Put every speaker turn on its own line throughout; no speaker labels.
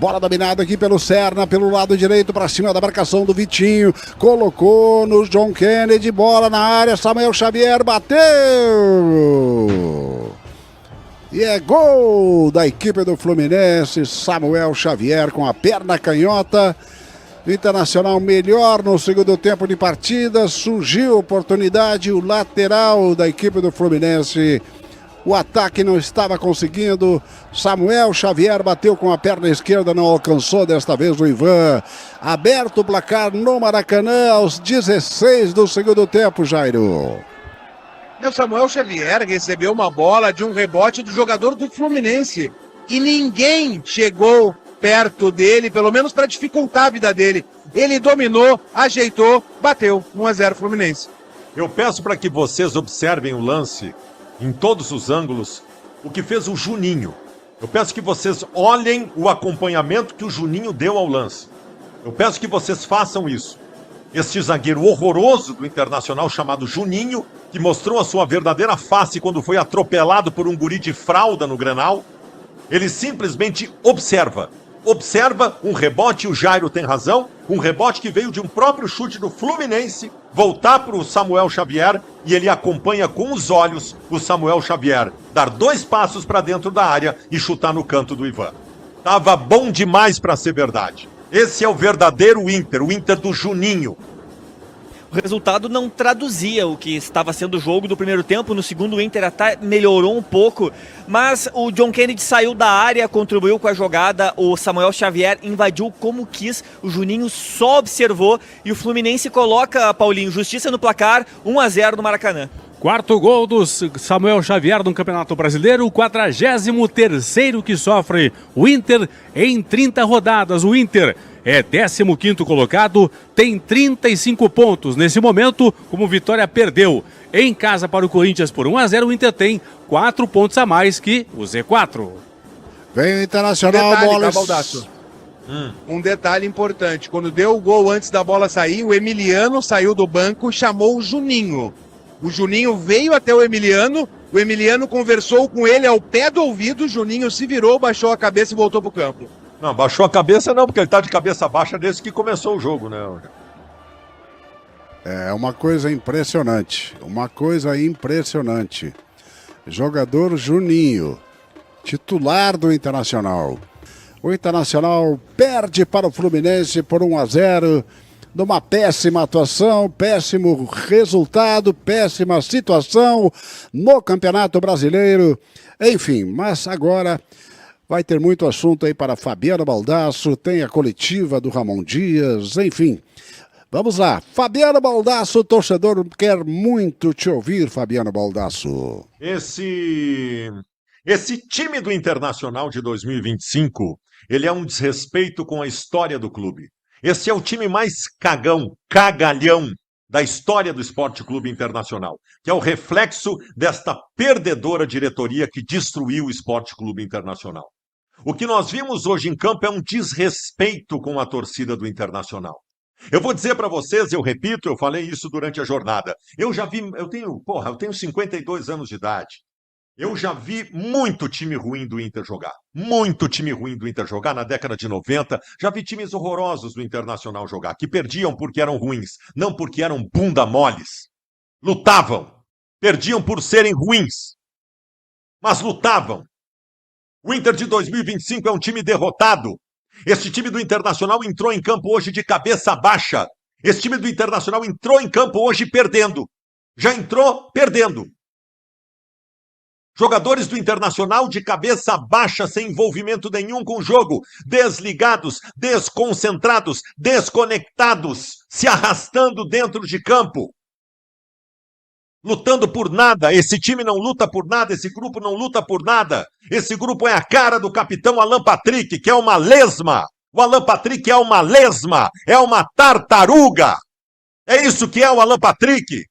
Bola dominada aqui pelo Serna, pelo lado direito, para cima da marcação do Vitinho. Colocou no John Kennedy, bola na área, Samuel Xavier bateu! E é gol da equipe do Fluminense, Samuel Xavier com a perna canhota. Internacional melhor no segundo tempo de partida, surgiu oportunidade, o lateral da equipe do Fluminense. O ataque não estava conseguindo, Samuel Xavier bateu com a perna esquerda, não alcançou desta vez o Ivan. Aberto o placar no Maracanã aos 16 do segundo tempo, Jairo.
O Samuel Xavier recebeu uma bola de um rebote do jogador do Fluminense e ninguém chegou perto dele, pelo menos para dificultar a vida dele. Ele dominou, ajeitou, bateu. 1-0 Fluminense.
Eu peço para que vocês observem o lance em todos os ângulos, o que fez o Juninho. Eu peço que vocês olhem o acompanhamento que o Juninho deu ao lance. Eu peço que vocês façam isso. Este zagueiro horroroso do Internacional chamado Juninho, que mostrou a sua verdadeira face quando foi atropelado por um guri de fralda no Grenal, ele simplesmente observa um rebote, o Jairo tem razão, um rebote que veio de um próprio chute do Fluminense, voltar para o Samuel Xavier e ele acompanha com os olhos o Samuel Xavier dar 2 passos para dentro da área e chutar no canto do Ivan. Tava bom demais para ser verdade. Esse é o verdadeiro Inter, o Inter do Juninho.
O resultado não traduzia o que estava sendo o jogo do primeiro tempo. No segundo, o Inter até melhorou um pouco, mas o John Kennedy saiu da área, contribuiu com a jogada, o Samuel Xavier invadiu como quis, o Juninho só observou e o Fluminense coloca, Paulinho, justiça no placar, 1-0 no Maracanã.
Quarto gol do Samuel Xavier no Campeonato Brasileiro, o 43º que sofre o Inter em 30 rodadas. O Inter é 15º colocado, tem 35 pontos. Nesse momento, como Vitória perdeu em casa para o Corinthians por 1-0, o Inter tem 4 pontos a mais que o Z4.
Vem o Internacional, bola.
Um detalhe importante, quando deu o gol antes da bola sair, o Emiliano saiu do banco, chamou o Juninho. O Juninho veio até o Emiliano conversou com ele ao pé do ouvido, o Juninho se virou, baixou a cabeça e voltou pro campo.
Não, baixou a cabeça não, porque ele tá de cabeça baixa desde que começou o jogo, né?
É uma coisa impressionante, Jogador Juninho, titular do Internacional. O Internacional perde para o Fluminense por 1-0. Numa péssima atuação, péssimo resultado, péssima situação no Campeonato Brasileiro. Enfim, mas agora vai ter muito assunto aí para Fabiano Baldasso, tem a coletiva do Ramon Dias, enfim. Vamos lá, Fabiano Baldasso, o torcedor quer muito te ouvir, Fabiano Baldasso.
Esse time do Internacional de 2025, ele é um desrespeito com a história do clube. Esse é o time mais cagalhão da história do Esporte Clube Internacional, que é o reflexo desta perdedora diretoria que destruiu o Esporte Clube Internacional. O que nós vimos hoje em campo é um desrespeito com a torcida do Internacional. Eu vou dizer para vocês, eu repito, eu falei isso durante a jornada. Eu tenho 52 anos de idade. Eu já vi muito time ruim do Inter jogar. Muito time ruim do Inter jogar na década de 90. Já vi times horrorosos do Internacional jogar, que perdiam porque eram ruins, não porque eram bunda moles. Lutavam. Perdiam por serem ruins. Mas lutavam. O Inter de 2025 é um time derrotado. Esse time do Internacional entrou em campo hoje de cabeça baixa. Esse time do Internacional entrou em campo hoje perdendo. Já entrou perdendo. Jogadores do Internacional de cabeça baixa, sem envolvimento nenhum com o jogo, desligados, desconcentrados, desconectados, se arrastando dentro de campo. Lutando por nada, esse time não luta por nada, esse grupo não luta por nada. Esse grupo é a cara do capitão Alan Patrick, que é uma lesma. O Alan Patrick é uma lesma, é uma tartaruga. É isso que é o Alan Patrick.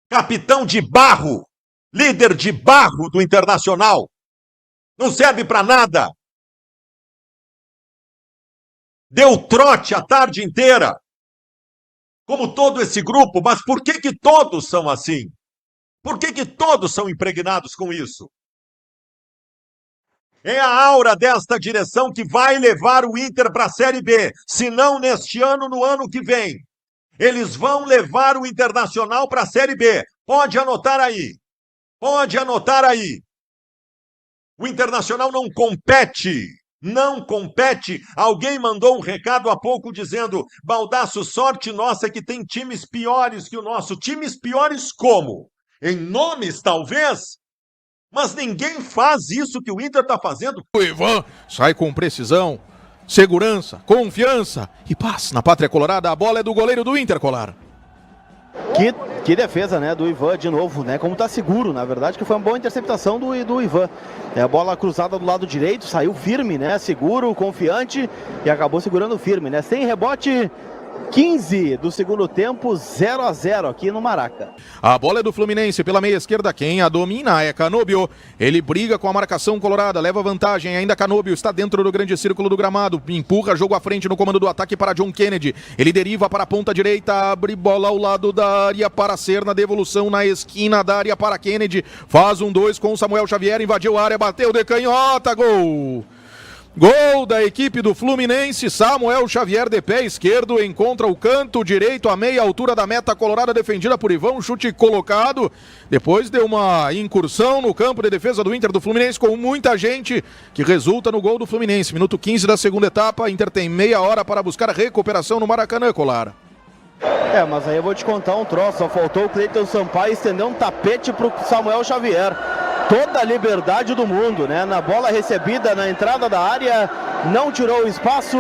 Capitão de barro. Líder de barro do Internacional. Não serve para nada. Deu trote a tarde inteira. Como todo esse grupo. Mas por que todos são assim? Por que todos são impregnados com isso? É a aura desta direção que vai levar o Inter para a Série B. Se não neste ano, no ano que vem. Eles vão levar o Internacional para a Série B. Pode anotar aí. Pode anotar aí. O Internacional não compete. Não compete. Alguém mandou um recado há pouco dizendo: Baldasso, sorte nossa que tem times piores que o nosso. Times piores como? Em nomes, talvez? Mas ninguém faz isso que o Inter está fazendo.
O Ivan sai com precisão, segurança, confiança e paz. Na Pátria Colorada, a bola é do goleiro do Inter, Colar.
Que defesa, né, do Ivan de novo, né, como tá seguro, na verdade, que foi uma boa interceptação do Ivan. É a bola cruzada do lado direito, saiu firme, né, seguro, confiante e acabou segurando firme, né, sem rebote. 15 do segundo tempo, 0-0 aqui no Maraca.
A bola é do Fluminense pela meia esquerda, quem a domina é Canóbio. Ele briga com a marcação colorada, leva vantagem, ainda Canóbio está dentro do grande círculo do gramado, empurra jogo à frente no comando do ataque para John Kennedy. Ele deriva para a ponta direita, abre bola ao lado da área para ser na devolução na esquina da área para Kennedy. Faz 1-2 com o Samuel Xavier, invadiu a área, bateu de canhota, gol! Gol da equipe do Fluminense, Samuel Xavier de pé esquerdo, encontra o canto direito a meia altura da meta colorada, defendida por Ivan, chute colocado, depois deu uma incursão no campo de defesa do Inter do Fluminense com muita gente, que resulta no gol do Fluminense. Minuto 15 da segunda etapa, Inter tem meia hora para buscar a recuperação no Maracanã, Colar.
Mas aí eu vou te contar um troço, só faltou o Cleiton Sampaio estender um tapete pro Samuel Xavier. Toda a liberdade do mundo, né? Na bola recebida na entrada da área, não tirou o espaço,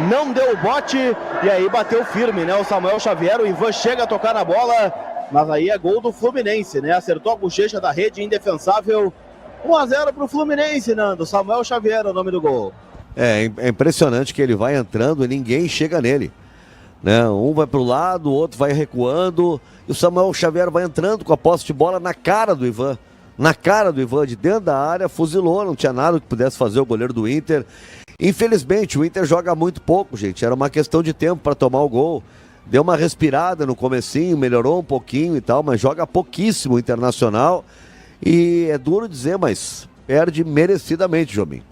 não deu o bote e aí bateu firme, né? O Samuel Xavier, o Ivan chega a tocar na bola, mas aí é gol do Fluminense, né? Acertou a bochecha da rede, indefensável. 1-0 pro Fluminense, Nando. Samuel Xavier é o nome do gol.
É impressionante que ele vai entrando e ninguém chega nele. Né? Um vai pro lado, o outro vai recuando e o Samuel Xavier vai entrando com a posse de bola na cara do Ivan. Na cara do Ivan, de dentro da área, fuzilou, não tinha nada que pudesse fazer o goleiro do Inter. Infelizmente, o Inter joga muito pouco, gente. Era uma questão de tempo para tomar o gol. Deu uma respirada no comecinho, melhorou um pouquinho e tal, mas joga pouquíssimo o Internacional. E é duro dizer, mas perde merecidamente, Jobim.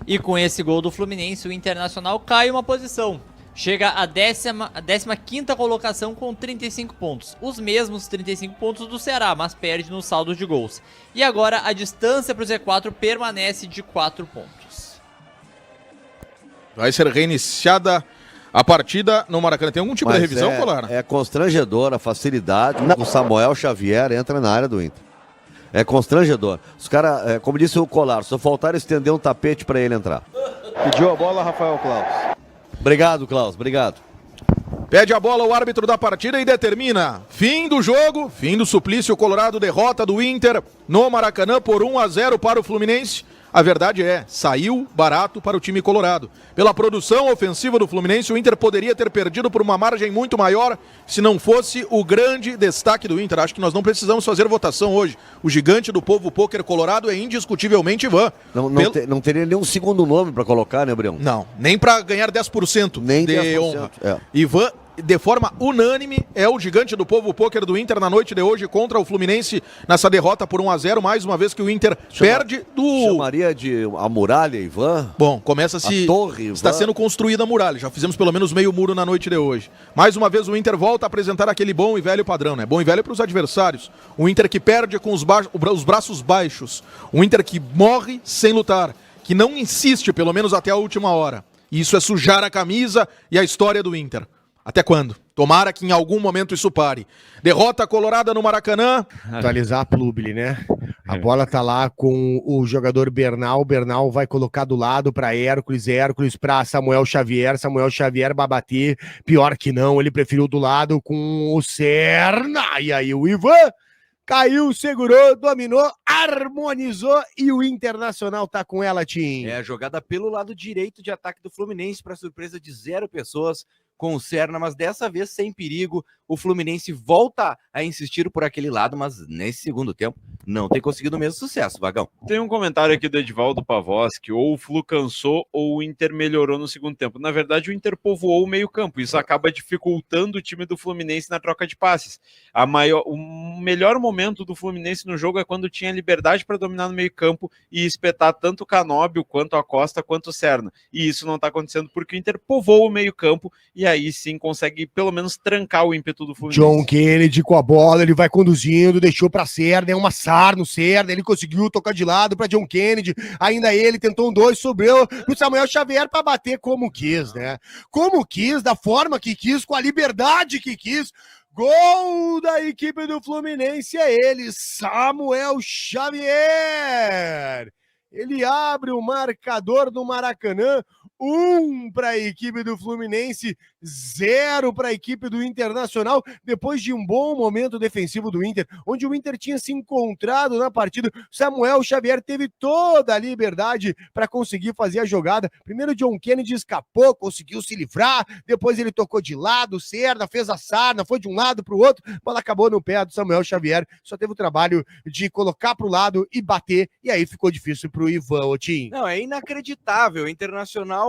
E com esse gol do Fluminense, o Internacional cai uma posição. Chega à 15ª colocação com 35 pontos. Os mesmos 35 pontos do Ceará, mas perde no saldo de gols. E agora a distância para o Z4 permanece de 4 pontos.
Vai ser reiniciada a partida no Maracanã. Tem algum tipo de revisão, Colar?
É constrangedor a facilidade com o Samuel Xavier entra na área do Inter. É constrangedor. Os caras, como disse o Colar, só faltaram estender um tapete para ele entrar.
Pediu a bola, Rafael Claus.
Obrigado, Klaus, obrigado.
Pede a bola o árbitro da partida e determina fim do jogo, fim do suplício colorado, derrota do Inter no Maracanã por 1-0 para o Fluminense. A verdade é, saiu barato para o time colorado. Pela produção ofensiva do Fluminense, o Inter poderia ter perdido por uma margem muito maior se não fosse o grande destaque do Inter. Acho que nós não precisamos fazer votação hoje. O gigante do povo pôquer colorado é indiscutivelmente Ivan.
Não teria nenhum segundo nome para colocar, né, Brião?
Não, nem para ganhar 10%
nem
de
10%,
honra.
É.
Ivan, de forma unânime, é o gigante do povo pôquer do Inter na noite de hoje contra o Fluminense nessa derrota por 1-0, mais uma vez que o Inter perde do...
Chamaria de a muralha, Ivan?
Bom, começa-se...
A torre, Ivan?
Está sendo construída a muralha, já fizemos pelo menos meio muro na noite de hoje. Mais uma vez o Inter volta a apresentar aquele bom e velho padrão, né? Bom e velho para os adversários. O Inter que perde com os braços baixos. O Inter que morre sem lutar. Que não insiste, pelo menos até a última hora. E isso é sujar a camisa e a história do Inter. Até quando? Tomara que em algum momento isso pare. Derrota colorada no Maracanã.
Atualizar a Plubli, né? A bola tá lá com o jogador Bernal. Bernal vai colocar do lado para Hércules. Hércules para Samuel Xavier. Samuel Xavier vai bater. Pior que não, ele preferiu do lado com o Serna. E aí o Ivan caiu, segurou, dominou, harmonizou e o Internacional tá com ela, Tim.
É a jogada pelo lado direito de ataque do Fluminense para surpresa de 0 pessoas. com o Serna, mas dessa vez sem perigo. O Fluminense volta a insistir por aquele lado, mas nesse segundo tempo não tem conseguido o mesmo sucesso, Vagão.
Tem um comentário aqui do Edivaldo Pavos que ou o Flu cansou ou o Inter melhorou no segundo tempo. Na verdade, o Inter povoou o meio-campo. Isso acaba dificultando o time do Fluminense na troca de passes. O melhor momento do Fluminense no jogo é quando tinha liberdade para dominar no meio-campo e espetar tanto o Canóbio, quanto a Costa, quanto o Serna. E isso não está acontecendo porque o Inter povoou o meio-campo e aí sim consegue pelo menos trancar o ímpeto do Fluminense.
John Kennedy com a bola, ele vai conduzindo, deixou para Serna, é um massar no Serna, ele conseguiu tocar de lado para John Kennedy, ainda ele tentou um 2, sobrou pro Samuel Xavier para bater como quis, né? Como quis, da forma que quis, com a liberdade que quis. Gol da equipe do Fluminense é ele, Samuel Xavier. Ele abre o marcador do Maracanã, 1 para a equipe do Fluminense, 0 para a equipe do Internacional, depois de um bom momento defensivo do Inter, onde o Inter tinha se encontrado na partida. Samuel Xavier teve toda a liberdade para conseguir fazer a jogada. Primeiro John Kennedy escapou, conseguiu se livrar, depois ele tocou de lado, Serna fez a sarna, foi de um lado para o outro, a bola acabou no pé do Samuel Xavier, só teve o trabalho de colocar para o lado e bater, e aí ficou difícil para o Ivan Otim.
Não, é inacreditável. O Internacional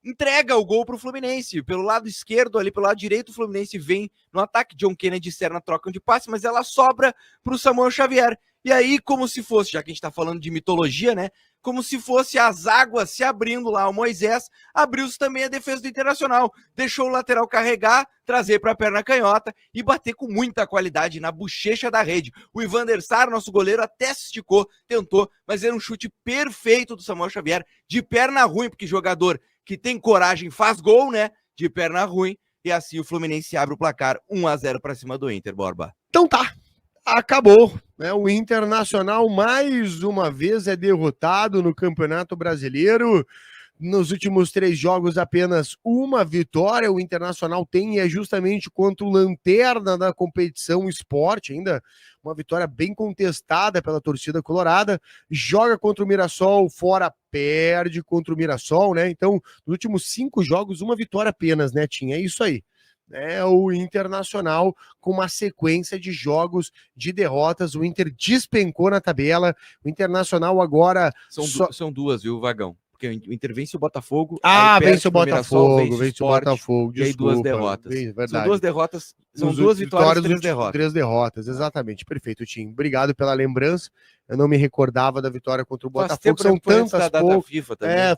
entrega o gol para o Fluminense. Pelo lado esquerdo, ali pelo lado direito, o Fluminense vem no ataque. John Kennedy e Serna trocam de passe, mas ela sobra para o Samuel Xavier. E aí, como se fosse, já que a gente está falando de mitologia, né? Como se fosse as águas se abrindo lá. O Moisés abriu-se também a defesa do Internacional. Deixou o lateral carregar, trazer para a perna canhota e bater com muita qualidade na bochecha da rede. O Ivan der Sar, nosso goleiro, até se esticou, tentou, mas era um chute perfeito do Samuel Xavier, de perna ruim, porque jogador que tem coragem faz gol, né? De perna ruim. E assim o Fluminense abre o placar 1-0 para cima do Inter, Borba.
Então tá, acabou, né? O Internacional mais uma vez é derrotado no Campeonato Brasileiro. Nos últimos 3 jogos, apenas uma vitória o Internacional tem, e é justamente contra o lanterna da competição, Sport, ainda uma vitória bem contestada pela torcida colorada. Joga contra o Mirassol, fora, perde contra o Mirassol, né? Então, nos últimos 5 jogos, uma vitória apenas, né, Tim? É isso aí. É o Internacional com uma sequência de jogos de derrotas. O Inter despencou na tabela. O Internacional agora...
São duas, viu, Vagão? Porque o Inter vence o Botafogo.
Vence o Botafogo, vence o Botafogo.
E aí 2 derrotas.
São
2 derrotas, são 2 vitórias e 3 derrotas.
3 derrotas, exatamente. Perfeito, Tim. Obrigado pela lembrança. Eu não me recordava da vitória contra o Botafogo. São tantas poucas.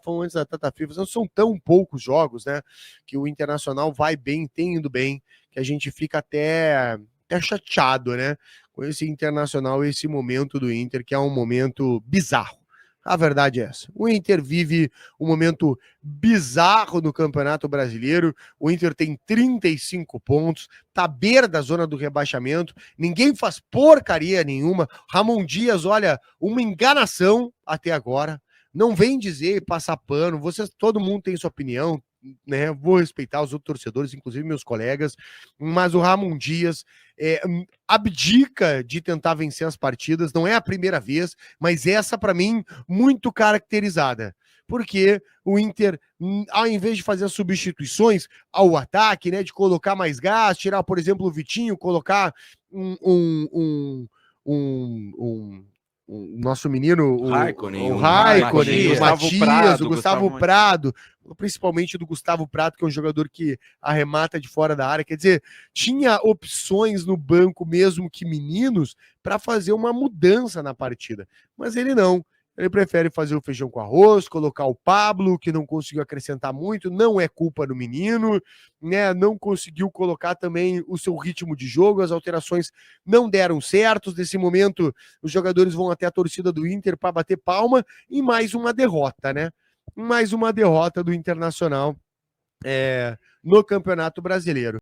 Foi antes da data FIFA. Não são tão poucos jogos, né? Que o Internacional vai bem, tem indo bem, que a gente fica até chateado, né? Com esse Internacional, esse momento do Inter, que é um momento bizarro. A verdade é essa. O Inter vive um momento bizarro no Campeonato Brasileiro. O Inter tem 35 pontos, tá à beira da zona do rebaixamento. Ninguém faz porcaria nenhuma. Ramon Dias, olha, uma enganação até agora. Não vem dizer e passar pano. Todo mundo tem sua opinião, né? Vou respeitar os outros torcedores, inclusive meus colegas, mas o Ramon Dias abdica de tentar vencer as partidas. Não é a primeira vez, mas essa para mim muito caracterizada, porque o Inter, ao invés de fazer as substituições ao ataque, né, de colocar mais gás, tirar, por exemplo, o Vitinho, colocar o nosso menino, o Raikkonen, o Matias, o Gustavo Prado, principalmente do Gustavo Prado, que é um jogador que arremata de fora da área. Quer dizer, tinha opções no banco, mesmo que meninos, para fazer uma mudança na partida. Mas ele não. Ele prefere fazer o feijão com arroz, colocar o Pablo, que não conseguiu acrescentar muito, não é culpa do menino, né? Não conseguiu colocar também o seu ritmo de jogo, as alterações não deram certo. Nesse momento, os jogadores vão até a torcida do Inter para bater palma, e mais uma derrota, né? Mais uma derrota do Internacional no Campeonato Brasileiro.